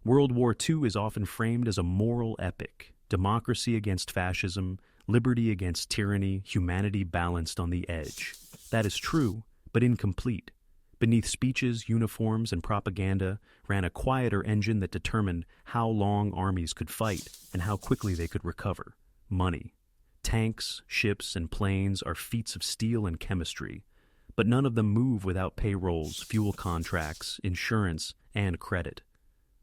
World War II is often framed as a moral epic, democracy against fascism, liberty against tyranny, humanity balanced on the edge. That is true, but incomplete. Beneath speeches, uniforms, and propaganda ran a quieter engine that determined how long armies could fight and how quickly they could recover. Money. Tanks, ships, and planes are feats of steel and chemistry, but none of them move without payrolls, fuel contracts, insurance, and credit.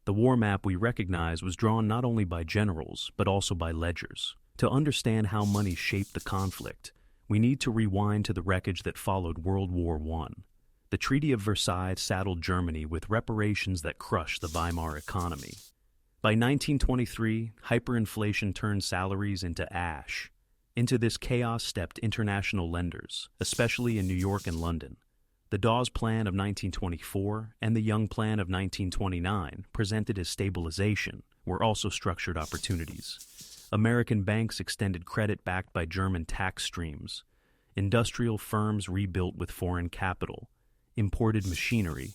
The war map we recognize was drawn not only by generals, but also by ledgers. To understand how money shaped the conflict, we need to rewind to the wreckage that followed World War I. The Treaty of Versailles saddled Germany with reparations that crushed the Weimar economy. By 1923, hyperinflation turned salaries into ash. Into this chaos stepped international lenders, especially in New York and London. The Dawes Plan of 1924 and the Young Plan of 1929, presented as stabilization, were also structured opportunities. American banks extended credit backed by German tax streams. Industrial firms rebuilt with foreign capital, imported machinery,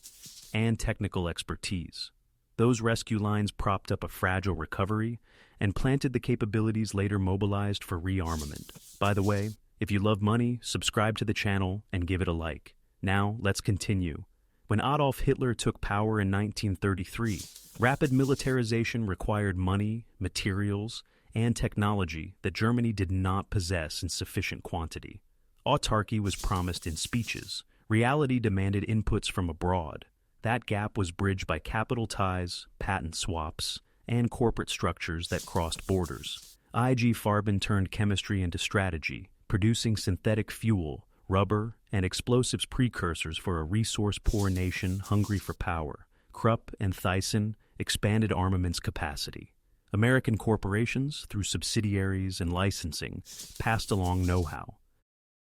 and technical expertise. Those rescue lines propped up a fragile recovery and planted the capabilities later mobilized for rearmament. By the way, if you love money, subscribe to the channel and give it a like. Now, let's continue. When Adolf Hitler took power in 1933, rapid militarization required money, materials, and technology that Germany did not possess in sufficient quantity. Autarky was promised in speeches. Reality demanded inputs from abroad. That gap was bridged by capital ties, patent swaps, and corporate structures that crossed borders. IG Farben turned chemistry into strategy, producing synthetic fuel, rubber, and explosives precursors for a resource-poor nation hungry for power. Krupp and Thyssen expanded armaments capacity. American corporations, through subsidiaries and licensing, passed along know-how.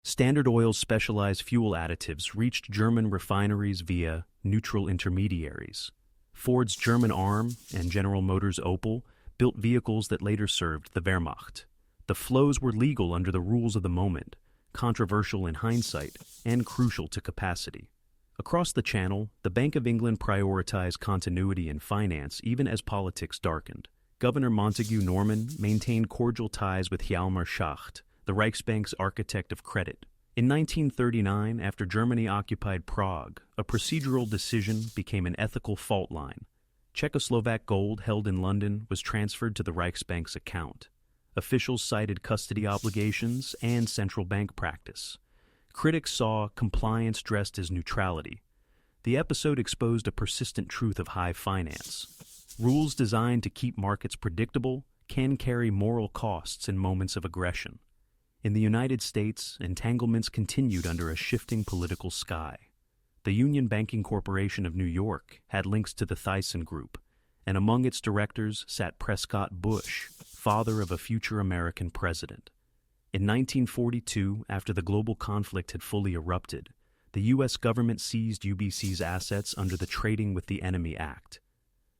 Standard Oil's specialized fuel additives reached German refineries via neutral intermediaries. Ford's German arm and General Motors' Opel built vehicles that later served the Wehrmacht. The flows were legal under the rules of the moment, controversial in hindsight, and crucial to capacity. Across the Channel, the Bank of England prioritized continuity in finance even as politics darkened. Governor Montagu Norman maintained cordial ties with Hjalmar Schacht, the Reichsbank's architect of credit. In 1939, after Germany occupied Prague, a procedural decision became an ethical fault line. Czechoslovak gold held in London was transferred to the Reichsbank's account. Officials cited custody obligations and central bank practice. Critics saw compliance dressed as neutrality. The episode exposed a persistent truth of high finance. Rules designed to keep markets predictable can carry moral costs in moments of aggression. In the United States, entanglements continued under a shifting political sky. The Union Banking Corporation of New York had links to the Thyssen Group, and among its directors sat Prescott Bush, father of a future American president. In 1942, after the global conflict had fully erupted, the U.S. government seized UBC's assets under the Trading with the Enemy Act.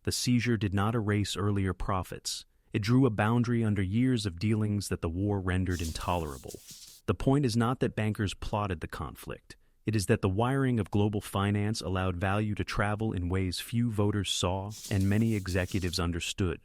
The seizure did not erase earlier profits. It drew a boundary under years of dealings that the war rendered intolerable. The point is not that bankers plotted the conflict. It is that the wiring of global finance allowed value to travel in ways few voters saw and many executives understood.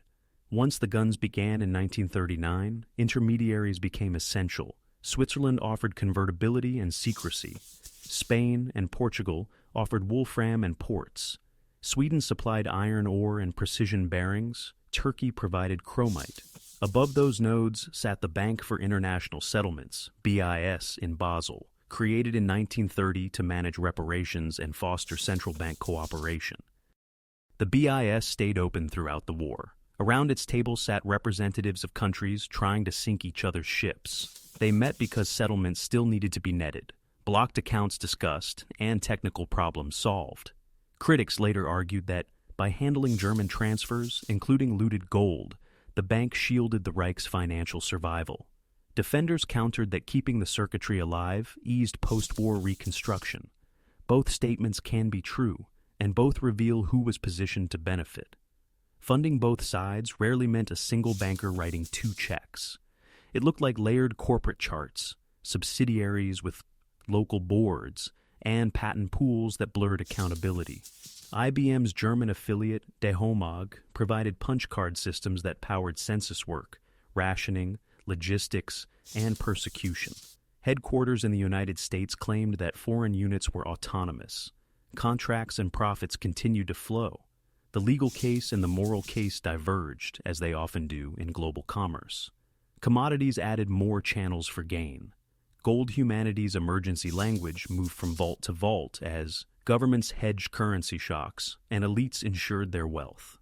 Once the guns began in 1939, intermediaries became essential. Switzerland offered convertibility and secrecy. Spain and Portugal offered wolfram and ports. Sweden supplied iron ore and precision bearings. Turkey provided chromite. Above those nodes sat the Bank for International Settlements, BIS, in Basel, created in 1930 to manage reparations and foster central bank cooperation. The BIS stayed open throughout the war. Around its table sat representatives of countries trying to sink each other's ships. They met because settlements still needed to be netted, blocked accounts discussed, and technical problems solved. Critics later argued that by handling German transfers, including looted gold, the bank shielded the Reich's financial survival. Defenders countered that keeping the circuitry alive eased post-war reconstruction. Both statements can be true, and both reveal who was positioned to benefit. Funding both sides rarely meant a single banker writing two checks. It looked like layered corporate charts, subsidiaries with local boards, and patent pools that blurred accountability. IBM's German affiliate, Dehomag, provided punch card systems that powered census work, rationing, logistics, and persecution. Headquarters in the United States claimed that foreign units were autonomous. Contracts and profits continued to flow. The legal case and the moral case diverged, as they often do in global commerce. Commodities added more channels for gain. Gold humanities emergency language moved from vault to vault as governments hedged currency shocks and elites insured their wealth.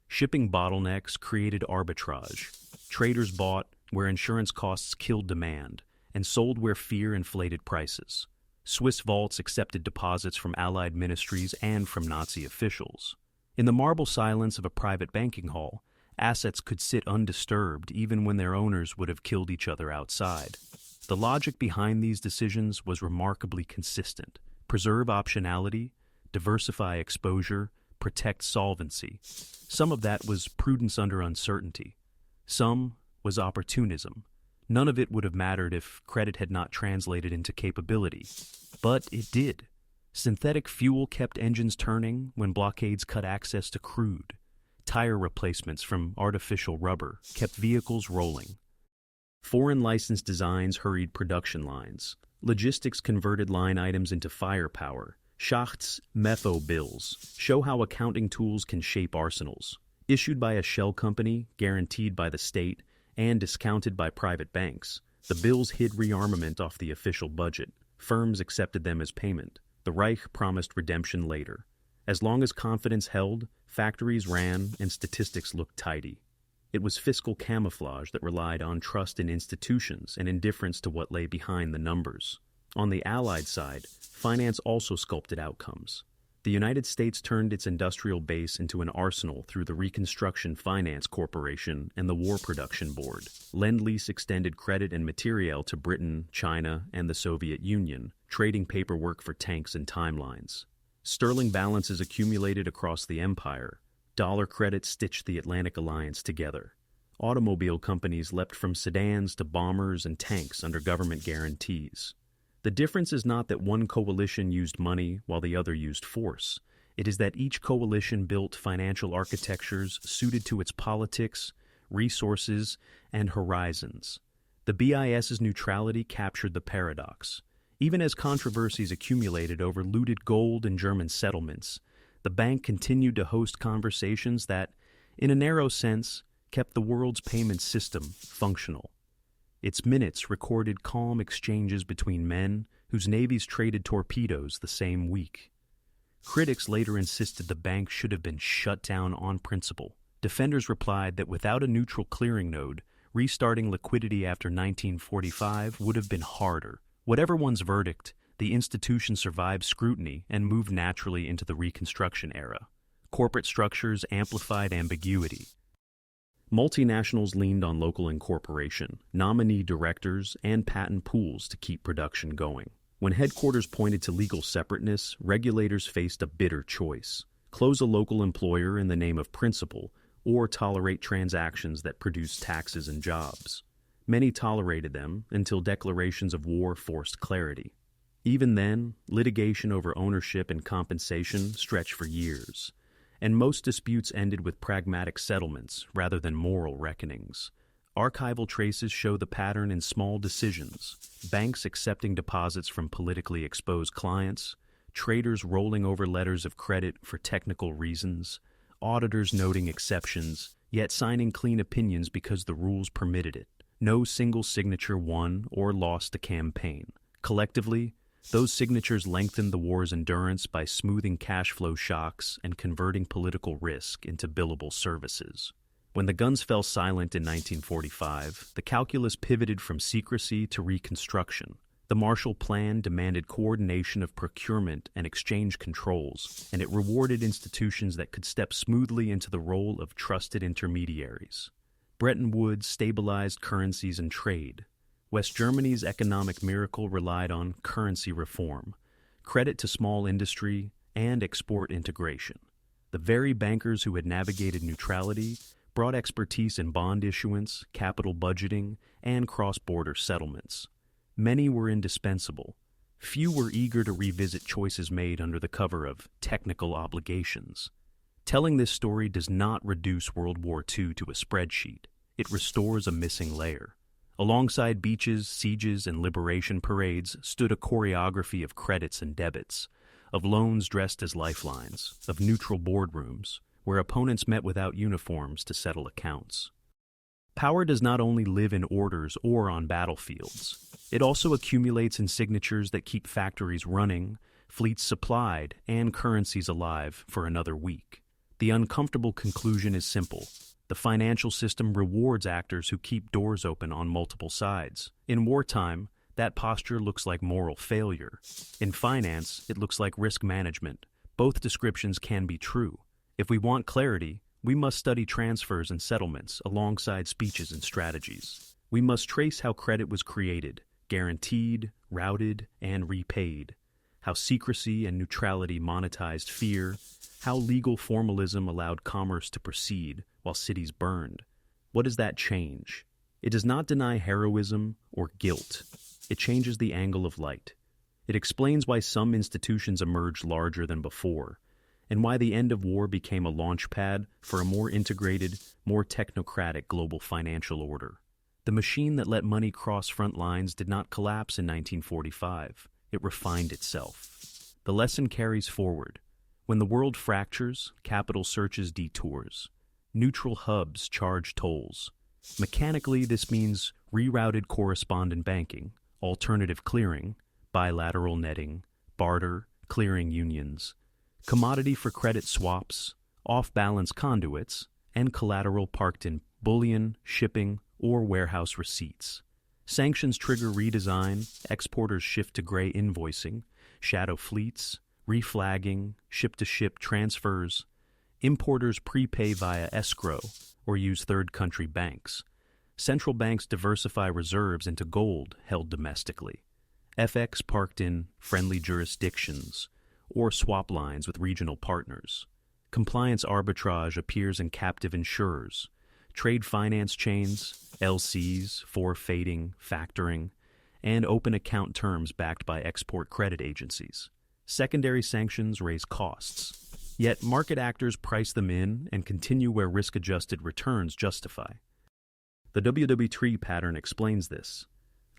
Shipping bottlenecks created arbitrage. Traders bought where insurance costs killed demand and sold where fear inflated prices. Swiss vaults accepted deposits from Allied ministries and from Nazi officials. In the marble silence of a private banking hall, assets could sit undisturbed even when their owners would have killed each other outside. The logic behind these decisions was remarkably consistent. Preserve optionality, diversify exposure, protect solvency. Some of that was prudence under uncertainty. Some was opportunism. None of it would have mattered if credit had not translated into capability. But it did. Synthetic fuel kept engines turning when blockades cut access to crude. Tire replacements from artificial rubber kept vehicles rolling. Foreign licensed designs hurried production lines. Logistics converted line items into firepower. Schacht's Metho bills show how accounting tools can shape arsenals. Issued by a shell company, guaranteed by the state, and discounted by private banks, the bills hid rearmament off the official budget. Firms accepted them as payment. The Reich promised redemption later. As long as confidence held, factories ran and statistics looked tidy. It was fiscal camouflage that relied on trust in institutions and indifference to what lay behind the numbers. On the Allied side, finance also sculpted outcomes. The United States turned its industrial base into an arsenal through the Reconstruction Finance Corporation and the War Production Board. Lend-Lease extended credit and materiel to Britain, China, and the Soviet Union, trading paperwork for tanks and timelines. Sterling balances accumulated across the empire. Dollar credit stitched the Atlantic Alliance together. Automobile companies leapt from sedans to bombers and tanks under government guarantees. The difference is not that one coalition used money while the other used force. It is that each coalition built financial architectures suited to its politics, resources, and horizons. The BIS's neutrality captured the paradox. Even as controversies accumulated over looted gold and German settlements, the bank continued to host conversations that, in a narrow sense, kept the world's payment system functional. Its minutes recorded calm exchanges between men whose navies traded torpedoes the same week. Critics later insisted the bank should have been shut down on principle. Defenders replied that without a neutral clearing node, restarting liquidity after 1945 would have been harder. Whatever one's verdict, the institution survived scrutiny and moved naturally into the Reconstruction era. Corporate structures amplified ambiguity. Multinationals leaned on local incorporation, nominee directors, and patent pools to keep production going. When headquarters pointed to legal separateness, regulators faced a bitter choice: close a local employer in the name of principle, or tolerate transactions that produce taxes and jobs. Many tolerated them until declarations of war forced clarity. Even then, litigation over ownership and compensation stretched for years, and most disputes ended with pragmatic settlements rather than moral reckonings. Archival traces show the pattern in small decisions: banks accepting deposits from politically exposed clients, traders rolling over letters of credit for technical reasons, auditors noting exceptions, yet signing clean opinions because the rules permitted it. No single signature won or lost a campaign. Collectively, those signatures lengthened the war's endurance by smoothing cash flow shocks and converting political risk into billable services. When the guns fell silent in 1945, the calculus pivoted from secrecy to reconstruction. The Marshall Plan demanded coordination of procurement and exchange controls, and it rewarded institutions that could step smoothly into the role of trusted intermediaries. Bretton Woods stabilized currencies and trade. West Germany's economic miracle relied on currency reform, credit to small industry, and export integration. The very bankers who had navigated neutrality brought expertise in bond issuance, capital budgeting, and cross-border settlements. Many were indispensable, few were eager to revisit choices made under the cover of technical obligations. Telling this story does not reduce World War II to a spreadsheet. It restores a missing layer. Alongside beaches, sieges, and liberation parades stood a choreography of credits and debits, of loans dressed as lifelines, of neutral boardrooms, where opponents met without uniforms to settle accounts. Power does not only live in orders or on battlefields. It also accumulates in signatures that keep factories running, fleets supplied, and currencies alive for another week. The uncomfortable conclusion is simple. The financial system rewards actors who keep doors open on multiple sides. In wartime, that posture looks like moral failure. In finance, it looks like risk management. Both descriptions can be true. If we want clarity, we must study transfers and settlements alongside speeches and strategies. We must trace how credit was created, guaranteed, routed, and repaid, how secrecy and neutrality monetized fear, how legal formalism allowed commerce to proceed while cities burned. What does that change? It does not deny heroism or guilt. It changes the angle of light. It explains why some institutions emerged larger than before, and why the end of war became a launchpad for a more integrated, more technocratic global financial order. The machine that let money cross front lines did not collapse in 1945. It refined itself. The lesson carries forward. When the world fractures, capital searches detours. Neutral hubs charge tolls. Mechanically, this means rerouted correspondent banking, alternative clearing, bilateral netting, barter, clearing unions, commodity for credit swaps, off-balance conduits, and collateral parked in bullion, shipping, or warehouse receipts. Sanctions trigger redesign, exporters shift to gray invoicing, shadow fleets, reflagging, ship-to-ship transfers. Importers prepay via escrow or use third-country banks. Central banks diversify reserves into gold held domestically. FX parked in friendly jurisdictions or swap lines with regional partners. Compliance arbitrage appears in captive insurers. Trade finance chains, LCs, forfeiting, factoring, and open account terms backed by export credit agencies. Secondary sanctions raise costs, yet market actors price them in and continue where risk-adjusted returns justify. The WWII pattern explains this.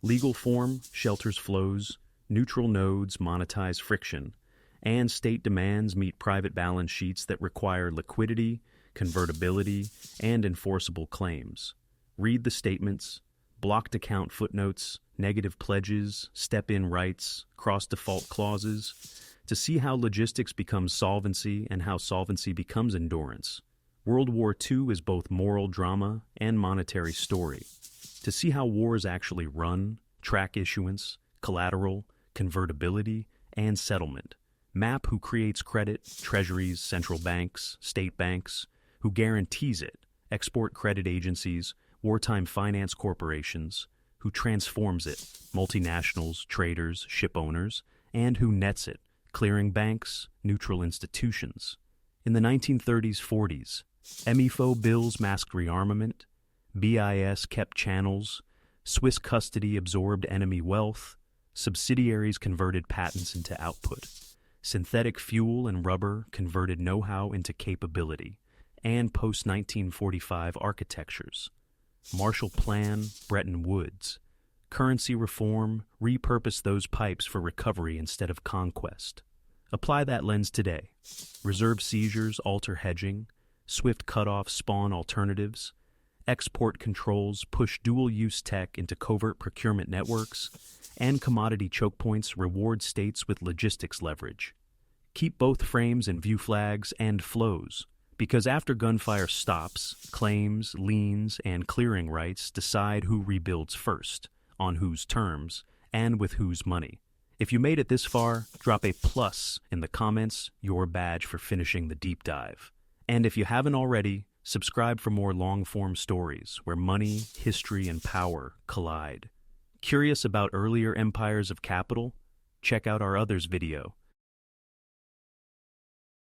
Legal form shelters flows, neutral nodes monetize friction, and state demands meet private balance sheets that require liquidity, convertibility, and enforceable claims. Read the statements, blocked account footnotes, negative pledges, step-in rights, cross-default clauses, to see how logistics becomes solvency and how solvency becomes endurance. World War II is both moral drama and monetary story. To see how wars actually run, track issuance, collateral, convertibility, and settlement. Map who creates credit, treasuries, central banks, state banks, who guarantees it, export credit agencies, wartime finance corporations, who transforms it, multinationals, traders, ship owners, and who nets it, clearing banks, neutral institutions. In the 1930s-40s, MIFO bills masked rearmament, BIS kept channels, Swiss custody absorbed enemy wealth, subsidiaries converted patents into output, synthetic fuel and rubber converted know-how into capability, and post-1945 architectures. Marshall Plan, Bretton Woods. Currency reform, repurpose those pipes for recovery instead of conquest. Apply that lens today. Reserve seizures alter hedging, swift cutoffs spawn alternatives, export controls push dual-use tech into covert procurement networks, and commodity choke points reward states with logistics leverage. Keep both frames in view flags and flows, because after gunfire stops, claims, liens, and clearing rights decide who rebuilds first, on whose terms, and with whose money. If you made it this far, drop a plus in the comments, your badge for finishing the deep dive. And if you haven't already, subscribe for more long-form stories where money, history, and power collide. Curious about earlier empires of capital? Check out our others video.